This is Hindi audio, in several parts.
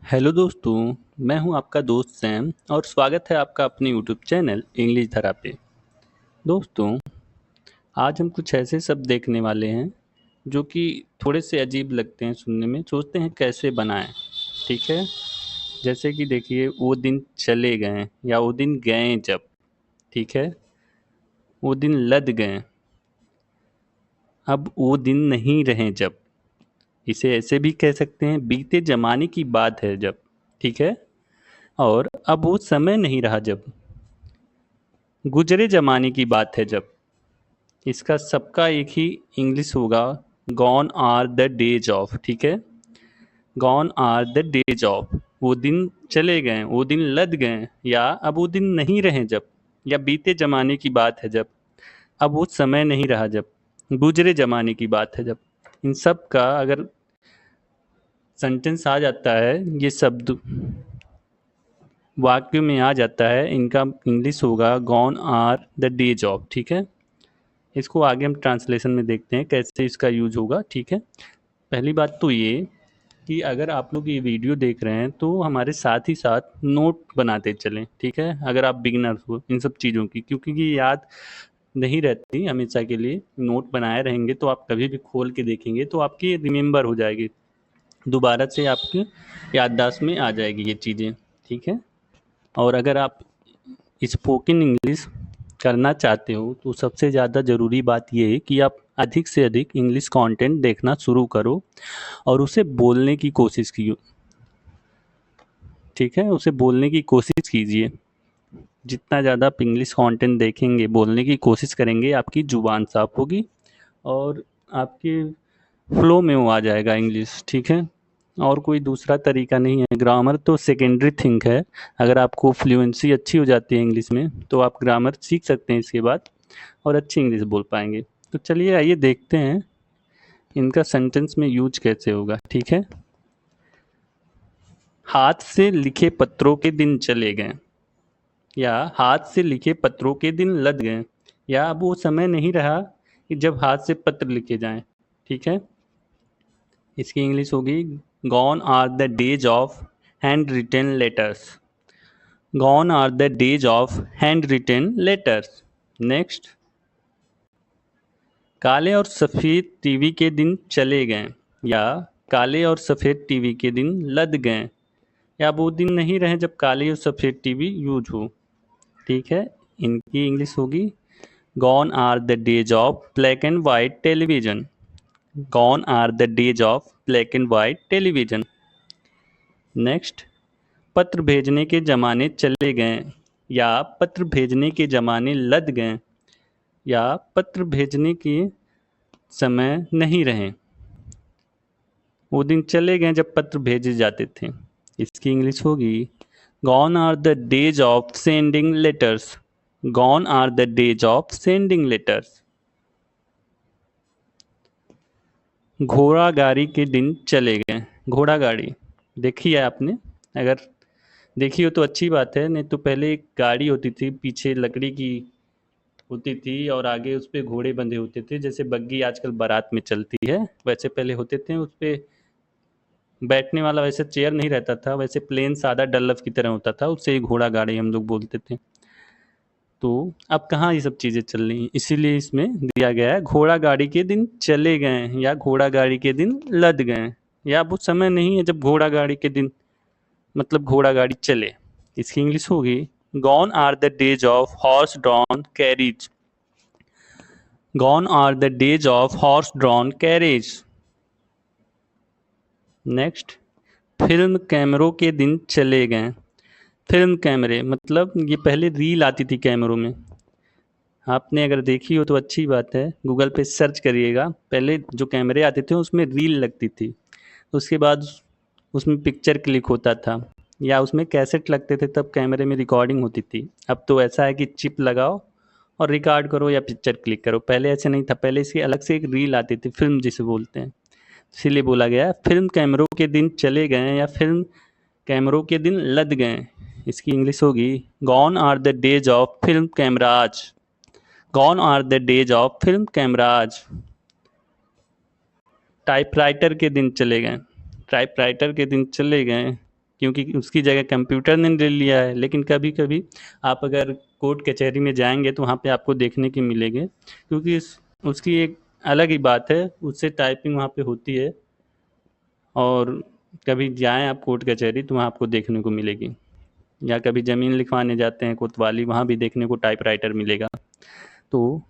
हेलो दोस्तों। मैं हूं आपका दोस्त सैम और स्वागत है आपका अपने यूट्यूब चैनल इंग्लिश धरा पे। दोस्तों, आज हम कुछ ऐसे शब्द देखने वाले हैं जो कि थोड़े से अजीब लगते हैं सुनने में, सोचते हैं कैसे बनाएं। ठीक है। जैसे कि देखिए, वो दिन चले गए या वो दिन गए जब। ठीक है। वो दिन लद गए, अब वो दिन नहीं रहे जब। इसे ऐसे भी कह सकते हैं, बीते जमाने की बात है जब। ठीक है। और अब वो समय नहीं रहा जब, गुजरे जमाने की बात है जब। इसका सबका एक ही इंग्लिश होगा, gone are the days of. ठीक है। Gone are the days of, वो दिन चले गए, वो दिन लद गए, या अब वो दिन नहीं रहे जब, या बीते जमाने की बात है जब, अब वो समय नहीं रहा जब, गुजरे जमाने की बात है जब। इन सब का अगर सेंटेंस आ जाता है, ये शब्द वाक्य में आ जाता है, इनका इंग्लिश होगा gone are the days of. ठीक है। इसको आगे हम ट्रांसलेशन में देखते हैं कैसे इसका यूज होगा। ठीक है। पहली बात तो ये कि अगर आप लोग ये वीडियो देख रहे हैं तो हमारे साथ ही साथ नोट बनाते चलें। ठीक है। अगर आप बिगिनर्स हो इन सब चीज़ों की, क्योंकि ये याद नहीं रहती हमेशा के लिए, नोट बनाए रहेंगे तो आप कभी भी खोल के देखेंगे तो आपकी रिमेंबर हो जाएगी, दोबारा से आपकी याददाश्त में आ जाएगी ये चीज़ें। ठीक है। और अगर आप स्पोकन इंग्लिश करना चाहते हो तो सबसे ज़्यादा ज़रूरी बात ये है कि आप अधिक से अधिक इंग्लिश कंटेंट देखना शुरू करो और उसे बोलने की कोशिश कीजिए। ठीक है। उसे बोलने की कोशिश कीजिए। जितना ज़्यादा आप इंग्लिश कंटेंट देखेंगे, बोलने की कोशिश करेंगे, आपकी ज़ुबान साफ होगी और आपके फ्लो में वो आ जाएगा इंग्लिश। ठीक है। और कोई दूसरा तरीका नहीं है। ग्रामर तो सेकेंडरी थिंग है। अगर आपको फ्लुएंसी अच्छी हो जाती है इंग्लिश में तो आप ग्रामर सीख सकते हैं इसके बाद और अच्छी इंग्लिश बोल पाएंगे। तो चलिए आइए देखते हैं इनका सेंटेंस में यूज कैसे होगा। ठीक है। हाथ से लिखे पत्रों के दिन चले गए, या हाथ से लिखे पत्रों के दिन लद गए, या अब वो समय नहीं रहा कि जब हाथ से पत्र लिखे जाएं। ठीक है। इसकी इंग्लिश होगी, gone are the days of hand written letters. Gone are the days of hand written letters. Next, काले और सफ़ेद टीवी के दिन चले गए, या काले और सफ़ेद टीवी के दिन लद गए, या वो दिन नहीं रहे जब काले और सफ़ेद टीवी यूज हो। ठीक है। इनकी इंग्लिश होगी, gone are the days of black and white television. Gone are the days of black and white television. Next, पत्र भेजने के ज़माने चले गए, या पत्र भेजने के ज़माने लद गए, या पत्र भेजने के समय नहीं रहे, वो दिन चले गए जब पत्र भेजे जाते थे। इसकी इंग्लिश होगी, gone are the days of sending letters. Gone are the days of sending letters. घोड़ा गाड़ी के दिन चले गए। घोड़ा गाड़ी देखी है आपने? अगर देखी हो तो अच्छी बात है, नहीं तो पहले एक गाड़ी होती थी, पीछे लकड़ी की होती थी और आगे उस पे घोड़े बंधे होते थे, जैसे बग्गी आजकल बारात में चलती है वैसे पहले होते थे। उस पे बैठने वाला वैसे चेयर नहीं रहता था, वैसे प्लेन सादा डल्लफ की तरह होता था, उससे ही घोड़ा गाड़ी हम लोग बोलते थे। तो अब कहाँ ये सब चीज़ें चल रही हैं, इसीलिए इसमें दिया गया है, घोड़ा गाड़ी के दिन चले गए, या घोड़ा गाड़ी के दिन लद गए, या वो समय नहीं है जब घोड़ा गाड़ी के दिन, मतलब घोड़ा गाड़ी चले। इसकी इंग्लिश होगी, gone are the days of horse drawn carriage. Gone are the days of horse drawn carriage. Next, film कैमरों के दिन चले गए। फिल्म कैमरे मतलब ये पहले रील आती थी कैमरों में, आपने अगर देखी हो तो अच्छी बात है, गूगल पे सर्च करिएगा। पहले जो कैमरे आते थे उसमें रील लगती थी, उसके बाद उसमें पिक्चर क्लिक होता था, या उसमें कैसेट लगते थे, तब कैमरे में रिकॉर्डिंग होती थी। अब तो ऐसा है कि चिप लगाओ और रिकॉर्ड करो या पिक्चर क्लिक करो। पहले ऐसे नहीं था, पहले इसकी अलग से एक रील आती थी, फिल्म जिसे बोलते हैं। इसीलिए बोला गया फिल्म कैमरों के दिन चले गए, या फिल्म कैमरों के दिन लद गए। इसकी इंग्लिश होगी, gone are the days of film cameras. Gone are the days of film cameras. Typewriter के दिन चले गए। टाइपराइटर के दिन चले गए, क्योंकि उसकी जगह कंप्यूटर ने ले लिया है। लेकिन कभी कभी आप अगर कोर्ट कचहरी में जाएंगे तो वहाँ पे आपको देखने के मिलेंगे, क्योंकि उसकी एक अलग ही बात है, उससे टाइपिंग वहाँ पे होती है। और कभी जाएं आप कोर्ट कचहरी तो वहाँ आपको देखने को मिलेगी, या कभी ज़मीन लिखवाने जाते हैं कोतवाली, वहाँ भी देखने को टाइपराइटर मिलेगा। तो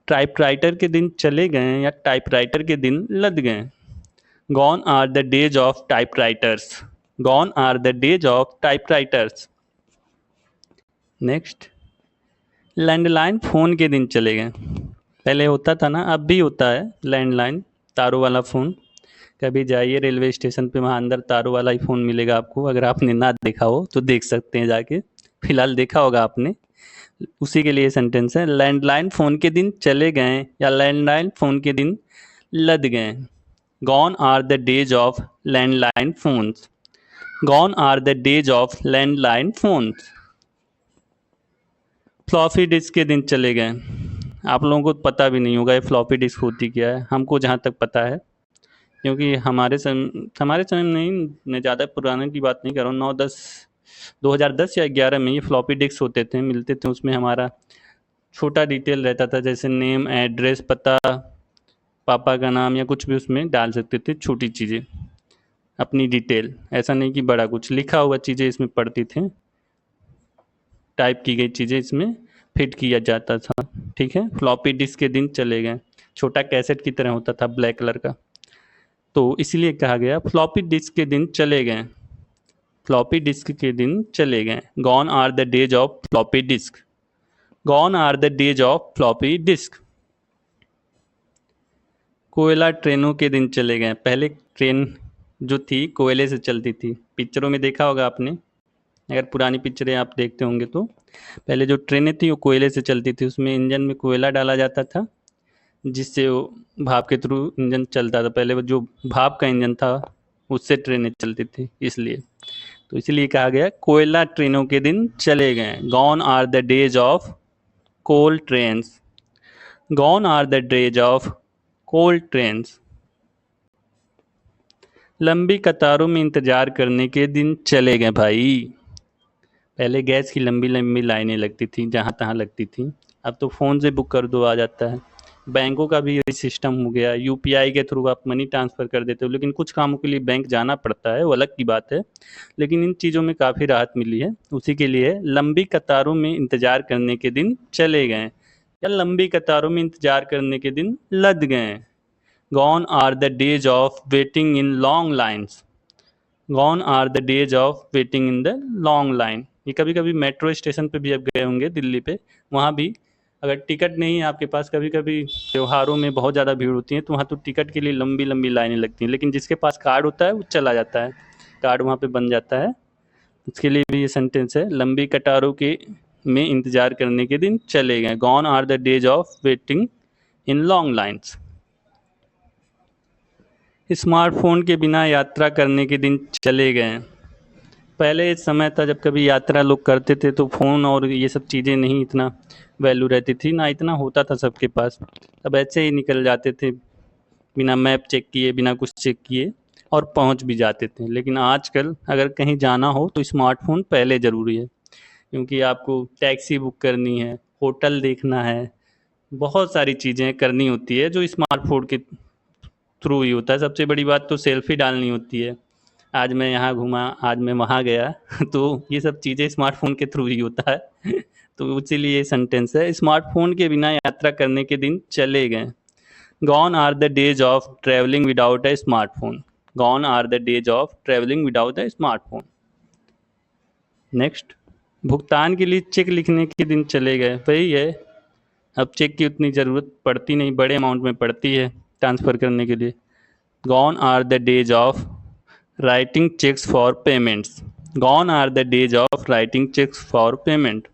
टाइपराइटर के दिन चले गए या टाइपराइटर के दिन लद गए। Gone are the days of typewriters. Gone are the days of typewriters. Next, landline phone के दिन चले गए। पहले होता था ना, अब भी होता है लैंडलाइन, तारों वाला फ़ोन। कभी जाइए रेलवे स्टेशन पे, वहाँ अंदर तारों वाला ही फ़ोन मिलेगा आपको। अगर आपने ना देखा हो तो देख सकते हैं जाके, फिलहाल देखा होगा आपने। उसी के लिए सेंटेंस है, लैंडलाइन फ़ोन के दिन चले गए या लैंडलाइन फ़ोन के दिन लद गए। Gone are the days of landline phones. Gone are the days of landline phones. Floppy disk के दिन चले गए। आप लोगों को पता भी नहीं होगा ये फ्लॉपी डिस्क होती क्या है, हमको जहाँ तक पता है, क्योंकि हमारे समय में नहीं, मैं ज़्यादा पुराने की बात नहीं कर रहा हूँ, 2010 या 11 में ये फ्लॉपी डिस्क होते थे, मिलते थे। उसमें हमारा छोटा डिटेल रहता था, जैसे नेम, एड्रेस, पता, पापा का नाम या कुछ भी उसमें डाल सकते थे, छोटी चीज़ें, अपनी डिटेल। ऐसा नहीं कि बड़ा कुछ लिखा हुआ चीज़ें इसमें पढ़ती थी, टाइप की गई चीज़ें इसमें फिट किया जाता था। ठीक है, फ्लॉपी डिस्क के दिन चले गए। छोटा कैसेट की तरह होता था, ब्लैक कलर का, तो इसीलिए कहा गया फ्लॉपी डिस्क के दिन चले गए। फ्लॉपी डिस्क के दिन चले गए। Gone are the days of floppy disk. Gone are the days of floppy disk. कोयला ट्रेनों के दिन चले गए। पहले ट्रेन जो थी कोयले से चलती थी, पिक्चरों में देखा होगा आपने, अगर पुरानी पिक्चरें आप देखते होंगे तो। पहले जो ट्रेनें थी वो कोयले से चलती थी, उसमें इंजन में कोयला डाला जाता था, जिससे वो भाप के थ्रू इंजन चलता था। पहले वो जो भाप का इंजन था उससे ट्रेनें चलती थी, इसलिए तो इसलिए कहा गया कोयला ट्रेनों के दिन चले गए। Gone are the days of coal trains. Gone are the days of coal trains. लंबी कतारों में इंतज़ार करने के दिन चले गए भाई। पहले गैस की लंबी लंबी लाइनें लगती थी, जहाँ तहाँ लगती थी, अब तो फ़ोन से बुक कर दो, आ जाता है। बैंकों का भी यही सिस्टम हो गया, यूपीआई के थ्रू आप मनी ट्रांसफ़र कर देते हो। लेकिन कुछ कामों के लिए बैंक जाना पड़ता है, वो अलग की बात है, लेकिन इन चीज़ों में काफ़ी राहत मिली है। उसी के लिए लंबी कतारों में इंतज़ार करने के दिन चले गए, या लंबी कतारों में इंतज़ार करने के दिन लद गए। Gone are the days of waiting in long lines. Gone are the days of waiting in the long line. ये कभी कभी मेट्रो स्टेशन पे भी आप गए होंगे दिल्ली पे, वहाँ भी अगर टिकट नहीं है आपके पास, कभी कभी त्योहारों में बहुत ज़्यादा भीड़ होती है, तो वहाँ तो टिकट के लिए लंबी लंबी लाइनें लगती हैं, लेकिन जिसके पास कार्ड होता है वो चला जाता है, कार्ड वहाँ पे बन जाता है। उसके लिए भी ये सेंटेंस है, लंबी कतारों के में इंतज़ार करने के दिन चले गए। Gone are the days of waiting in long lines. Smartphone के बिना यात्रा करने के दिन चले गए। पहले समय था जब कभी यात्रा लोग करते थे तो फ़ोन और ये सब चीज़ें नहीं इतना वैल्यू रहती थी, ना इतना होता था सबके पास। अब ऐसे ही निकल जाते थे, बिना मैप चेक किए, बिना कुछ चेक किए, और पहुंच भी जाते थे। लेकिन आजकल अगर कहीं जाना हो तो स्मार्टफोन पहले ज़रूरी है, क्योंकि आपको टैक्सी बुक करनी है, होटल देखना है, बहुत सारी चीज़ें करनी होती है जो स्मार्टफोन के थ्रू ही होता है। सबसे बड़ी बात तो सेल्फी डालनी होती है, आज मैं यहाँ घूमा, आज मैं वहाँ गया तो ये सब चीज़ें स्मार्टफोन के थ्रू ही होता है तो इसीलिए ये सेंटेंस है, स्मार्टफोन के बिना यात्रा करने के दिन चले गए। Gone are the days of travelling without a smartphone. Gone are the days of travelling without a smartphone. Next, भुगतान के लिए चेक लिखने के दिन चले गए। वही है, अब चेक की उतनी ज़रूरत पड़ती नहीं, बड़े अमाउंट में पड़ती है ट्रांसफ़र करने के लिए। Gone are the days of writing cheques for payments. Gone are the days of writing cheques for payment.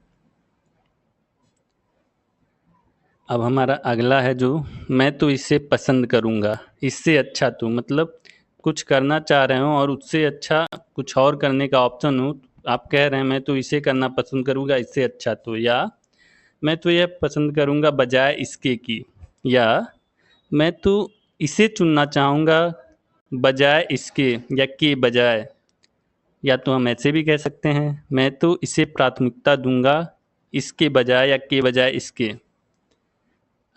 अब हमारा अगला है जो, मैं तो इसे पसंद करूँगा, इससे अच्छा तो, मतलब कुछ करना चाह रहे हो और उससे अच्छा कुछ और करने का ऑप्शन हो, आप कह रहे हैं मैं तो इसे करना पसंद करूँगा इससे अच्छा तो, या मैं तो यह पसंद करूँगा बजाय इसके की, या मैं तो इसे चुनना चाहूँगा बजाय इसके, या के बजाय। या तो हम ऐसे भी कह सकते हैं, मैं तो इसे प्राथमिकता दूंगा इसके बजाय या के बजाय इसके।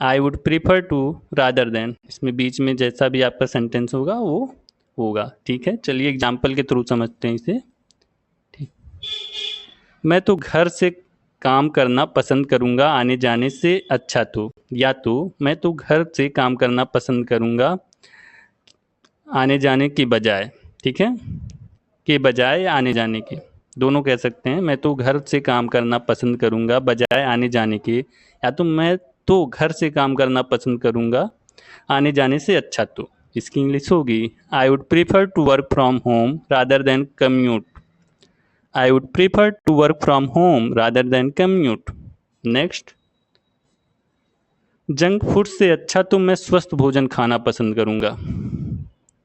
I would prefer to rather than, इसमें बीच में जैसा भी आपका सेंटेंस होगा वो होगा। ठीक है, चलिए एग्जाम्पल के थ्रू समझते हैं इसे। ठीक, मैं तो घर से काम करना पसंद करूंगा आने जाने से अच्छा तो, या तो मैं तो घर से काम करना पसंद करूंगा आने जाने के बजाय। ठीक है, के बजाय या आने जाने के, दोनों कह सकते हैं। मैं तो घर से काम करना पसंद करूंगा बजाय आने जाने के, या तो मैं तो घर से काम करना पसंद करूंगा आने जाने से अच्छा तो। इसकी इंग्लिश होगी I would prefer to work from home rather than commute. I would prefer to work from home rather than commute. Next, junk food से अच्छा तो मैं स्वस्थ भोजन खाना पसंद करूंगा,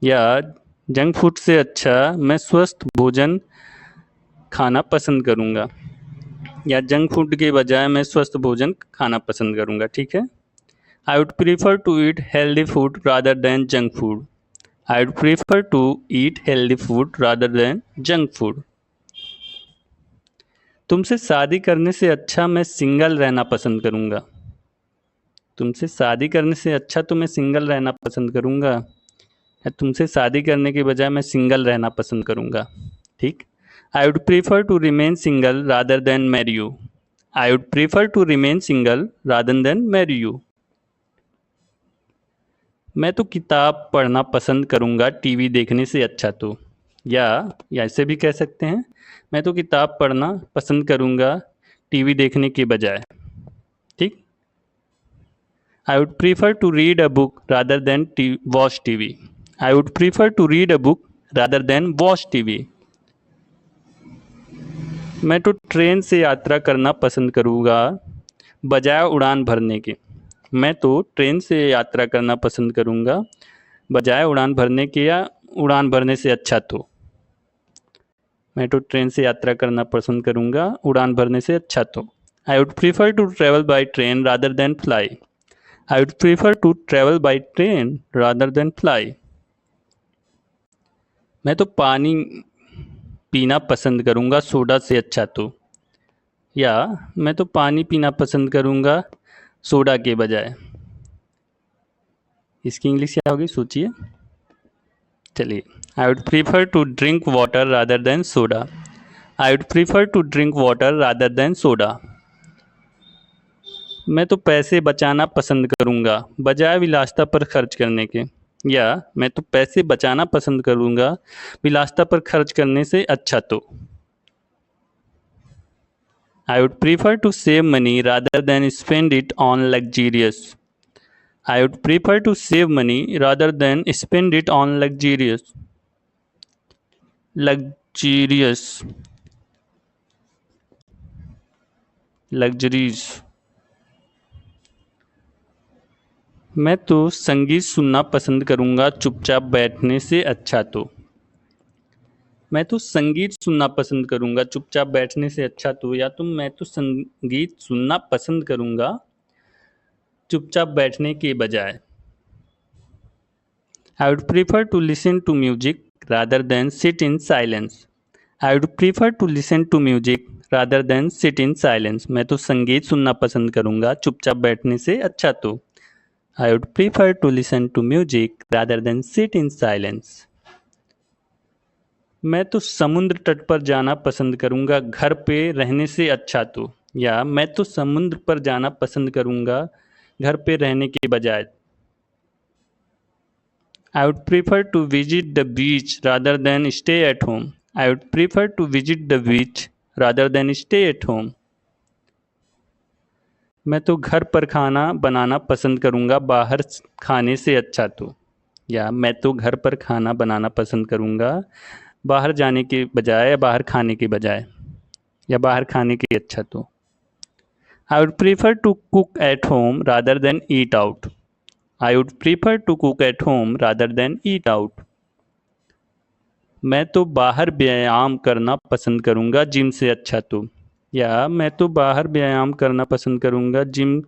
या जंक फूड से अच्छा मैं स्वस्थ भोजन खाना पसंद करूंगा, या जंक फूड के बजाय मैं स्वस्थ भोजन खाना पसंद करूंगा। ठीक है, I would prefer to eat healthy food rather than junk food. I would prefer to eat healthy food rather than junk food. तुमसे शादी करने से अच्छा मैं सिंगल रहना पसंद करूंगा। तुमसे शादी करने से अच्छा तो मैं सिंगल रहना पसंद करूंगा, या तुमसे शादी करने के बजाय मैं सिंगल रहना पसंद करूंगा। ठीक, I would prefer to remain single rather than marry you. I would prefer to remain single rather than marry you. मैं तो किताब पढ़ना पसंद करूंगा टीवी देखने से अच्छा तो, या ऐसे भी कह सकते हैं, मैं तो किताब पढ़ना पसंद करूंगा टीवी देखने के बजाय। ठीक, I would prefer to read a book rather than watch TV. I would prefer to read a book rather than watch TV. मैं तो ट्रेन से यात्रा करना पसंद करूंगा बजाय उड़ान भरने के। मैं तो ट्रेन से यात्रा करना पसंद करूंगा बजाय उड़ान भरने के, या उड़ान भरने से अच्छा तो। मैं तो ट्रेन से यात्रा करना पसंद करूंगा उड़ान भरने से अच्छा तो। I would prefer to travel by train rather than fly. I would prefer to travel by train rather than fly. मैं तो पानी पीना पसंद करूंगा सोडा से अच्छा तो, या मैं तो पानी पीना पसंद करूंगा सोडा के बजाय। इसकी इंग्लिश क्या होगी, सोचिए। चलिए, I would prefer to drink water rather than soda. I would prefer to drink water rather than soda. मैं तो पैसे बचाना पसंद करूंगा बजाय विलासिता पर खर्च करने के, या मैं तो पैसे बचाना पसंद करूंगा विलासिता पर खर्च करने से अच्छा तो। I would prefer to save money rather than spend it on luxurious. I would prefer to save money rather than spend it on luxurious luxuries। मैं तो संगीत सुनना पसंद करूंगा चुपचाप बैठने से अच्छा तो। मैं तो संगीत सुनना पसंद करूंगा चुपचाप बैठने से अच्छा तो, या तो मैं तो संगीत सुनना पसंद करूंगा चुपचाप बैठने के बजाय। I would prefer to listen to music rather than sit in silence. I would prefer to listen to music rather than sit in silence. मैं तो संगीत सुनना पसंद करूंगा चुपचाप बैठने से अच्छा तो। I would prefer to listen to music rather than sit in silence. मैं तो समुद्र तट पर जाना पसंद करूंगा घर पे रहने से अच्छा तो, या मैं तो समुद्र पर जाना पसंद करूंगा घर पे रहने के बजाय। I would prefer to visit the beach rather than stay at home. I would prefer to visit the beach rather than stay at home. मैं तो घर पर खाना बनाना पसंद करूंगा बाहर खाने से अच्छा तो, या मैं तो घर पर खाना बनाना पसंद करूंगा बाहर जाने के बजाय, या बाहर खाने के बजाय, या बाहर खाने के अच्छा तो। I would prefer to cook at home rather than eat out. I would prefer to cook at home rather than eat out. मैं तो बाहर व्यायाम करना पसंद करूंगा जिम से अच्छा तो, या मैं तो बाहर व्यायाम करना पसंद करूंगा जिम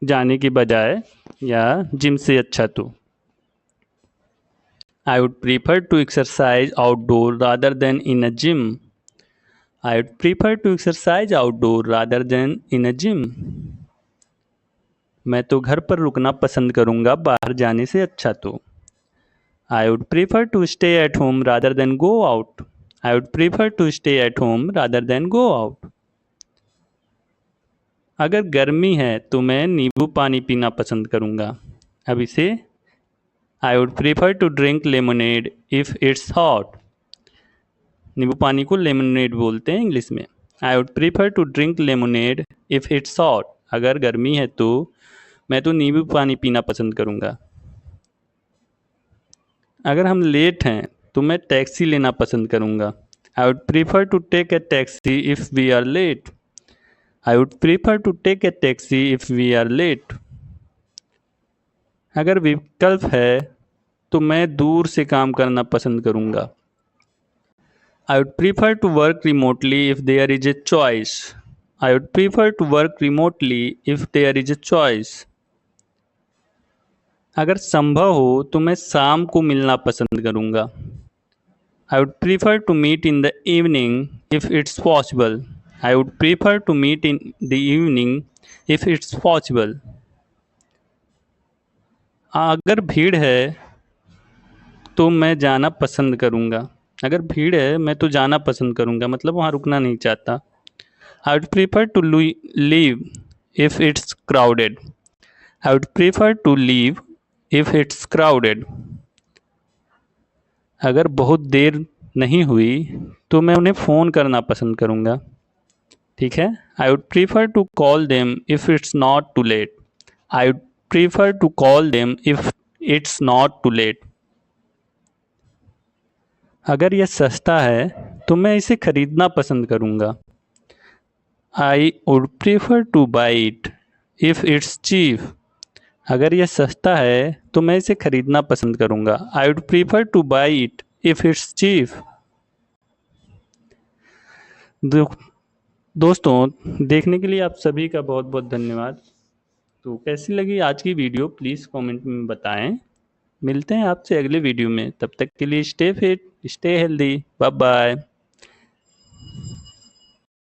जाने के बजाय, या जिम से अच्छा तो। I would prefer to exercise outdoor rather than in a gym. I would prefer to exercise outdoor rather than in a gym. मैं तो घर पर रुकना पसंद करूंगा बाहर जाने से अच्छा तो. I would prefer to stay at home rather than go out. I would prefer to stay at home rather than go out. अगर गर्मी है तो मैं नींबू पानी पीना पसंद करूंगा. अब इसे I would prefer to drink lemonade if it's hot. नींबू पानी को लेमनेड बोलते हैं इंग्लिश में. I would prefer to drink lemonade if it's hot. अगर गर्मी है तो मैं तो नींबू पानी पीना पसंद करूँगा. अगर हम लेट हैं तो मैं टैक्सी लेना पसंद करूँगा. I would prefer to take a taxi if we are late. I would prefer to take a taxi if we are late. अगर विकल्प है तो मैं दूर से काम करना पसंद करूँगा. I would prefer to work remotely if there is a choice. I would prefer to work remotely if there is a choice. अगर संभव हो तो मैं शाम को मिलना पसंद करूंगा. I would prefer to meet in the evening if it's possible. I would prefer to meet in the evening if it's possible. अगर भीड़ है तो मैं जाना पसंद करूंगा. अगर भीड़ है मैं तो जाना पसंद करूंगा मतलब वहाँ रुकना नहीं चाहता. I would prefer to leave if it's crowded. I would prefer to leave if it's crowded. अगर बहुत देर नहीं हुई तो मैं उन्हें फ़ोन करना पसंद करूँगा. ठीक है. I would prefer to call them if it's not too late. I would prefer to call them if it's not too late. अगर यह सस्ता है तो मैं इसे खरीदना पसंद करूँगा. I would prefer to buy it if it's cheap. अगर यह सस्ता है तो मैं इसे खरीदना पसंद करूँगा. I would prefer to buy it if it's cheap. दोस्तों देखने के लिए आप सभी का बहुत बहुत धन्यवाद. तो कैसी लगी आज की वीडियो प्लीज़ कमेंट में बताएं. मिलते हैं आपसे अगले वीडियो में. तब तक के लिए stay fit, stay healthy. Bye bye.